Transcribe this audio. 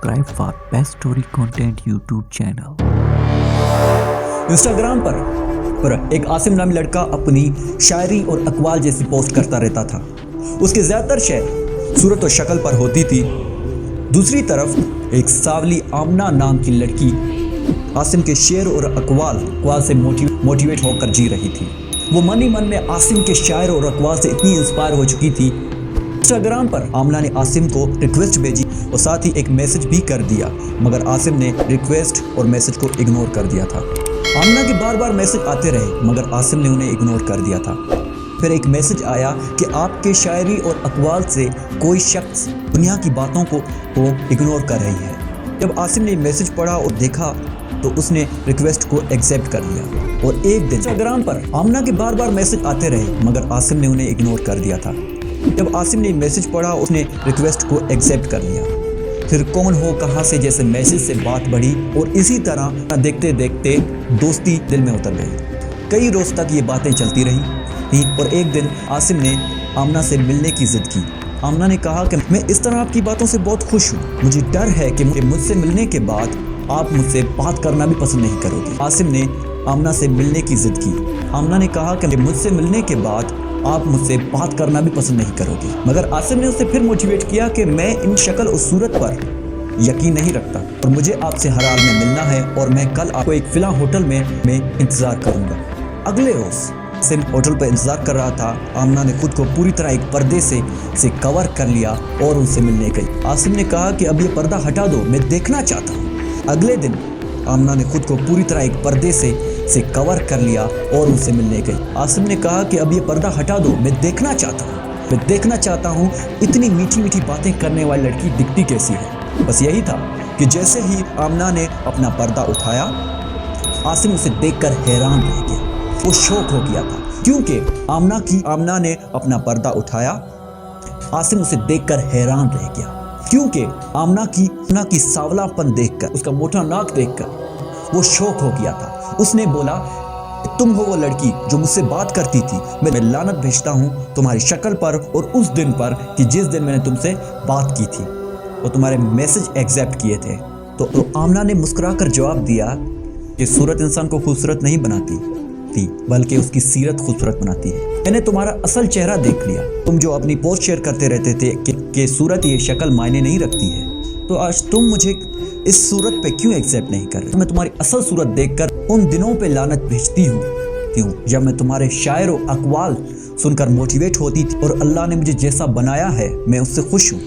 subscribe for best story content YouTube channel। Instagram पर एक आसिम नामी लड़का अपनी शायरी और अकवाल जैसी पोस्ट करता रहता था। उसके ज़्यादातर शेर सूरत और शक्ल पर होती थी। दूसरी तरफ एक सावली आमना नाम की लड़की आसिम के शेर और अकवाल से मोटिवेट होकर जी रही थी। वो मन ही मन में आसिम के शायर और अकवाल से इतनी इंस्पायर हो चुकी थी। इंस्टाग्राम पर आमना ने आसिम को रिक्वेस्ट भेजी और साथ ही एक मैसेज भी कर दिया, मगर आसिम ने रिक्वेस्ट और मैसेज को इग्नोर कर दिया था। आमना के बार बार मैसेज आते रहे मगर आसिम ने उन्हें इग्नोर कर दिया था। फिर एक मैसेज आया कि आपके शायरी और अकवाल से कोई शख्स दुनिया की बातों को इग्नोर कर रही है। जब आसिम ने मैसेज पढ़ा और देखा तो उसने रिक्वेस्ट को एक्सेप्ट कर लिया। और एक दिन इंस्टाग्राम पर आमना के बार बार मैसेज आते रहे मगर आसिम ने उन्हें इग्नोर कर दिया था। जब आसिम ने मैसेज पढ़ा उसने रिक्वेस्ट को एक्सेप्ट कर लिया। फिर कौन हो कहाँ से जैसे मैसेज से बात बढ़ी और इसी तरह देखते देखते दोस्ती दिल में उतर गई। कई रोज तक ये बातें चलती रही और एक दिन आसिम ने आमना से मिलने की जिद की। आमना ने कहा कि मैं इस तरह आपकी बातों से बहुत खुश हूँ, मुझे डर है कि मुझसे मिलने के बाद आप मुझसे बात करना भी पसंद नहीं करोगे। आसिम ने आमना से मिलने की जिद की। आमना ने कहा कि मुझसे मिलने के बाद आप मुझसे बात करना भी पसंद नहीं करोगे, मगर आसिम ने उसे फिर मोटिवेट किया कि मैं इन शक्ल और सूरत पर यकीन नहीं रखता और मुझे आपसे हर हाल में मिलना है और मैं कल आपको एक फिला होटल में इंतजार करूंगा। अगले रोज आसिम होटल पर इंतजार कर रहा था। आमना ने खुद को पूरी तरह एक पर्दे से कवर कर लिया और उनसे मिलने गई। आसिम ने कहा कि अब ये पर्दा हटा दो, मैं देखना चाहता हूँ। अगले दिन आमना ने खुद को पूरी तरह एक पर्दे से कवर कर लिया और उनसे मिलने गई। आसिम ने कहा कि अब ये पर्दा हटा दो, मैं देखना चाहता हूँ इतनी मीठी मीठी बातें करने वाली लड़की दिखती कैसी है। बस यही था कि जैसे ही आमना ने अपना पर्दा उठाया आसिम उसे देखकर हैरान रह गया। वो शौक हो गया था क्योंकि आमना ने अपना पर्दा उठाया। आसिम उसे देखकर हैरान रह गया क्योंकि आमना की सावलापन देखकर, उसका मोटा नाक देखकर वो शौक हो गया था। उसने बोला, तुम हो वो लड़की जो मुझसे बात करती थी। मैं लानत भेजता हूँ तुम्हारी शक्ल पर और उस दिन पर कि जिस दिन मैंने तुमसे बात की थी और तुम्हारे मैसेज एक्सेप्ट किए थे। तो आमना ने मुस्कुराकर जवाब दिया कि सूरत इंसान को खूबसूरत नहीं बनाती थी बल्कि उसकी सीरत खूबसूरत बनाती है। मैंने तुम्हारा असल चेहरा देख लिया। तुम जो अपनी पोस्ट शेयर करते रहते थे कि सूरत ये शक्ल मायने नहीं रखती है, तो आज तुम मुझे इस सूरत पे क्यों एक्सेप्ट नहीं कर रहे? मैं तुम्हारी असल सूरत देखकर उन दिनों पे लानत भेजती हूँ क्यों जब मैं तुम्हारे शायर और अकवाल सुनकर मोटिवेट होती थी और अल्लाह ने मुझे जैसा बनाया है मैं उससे खुश हूँ।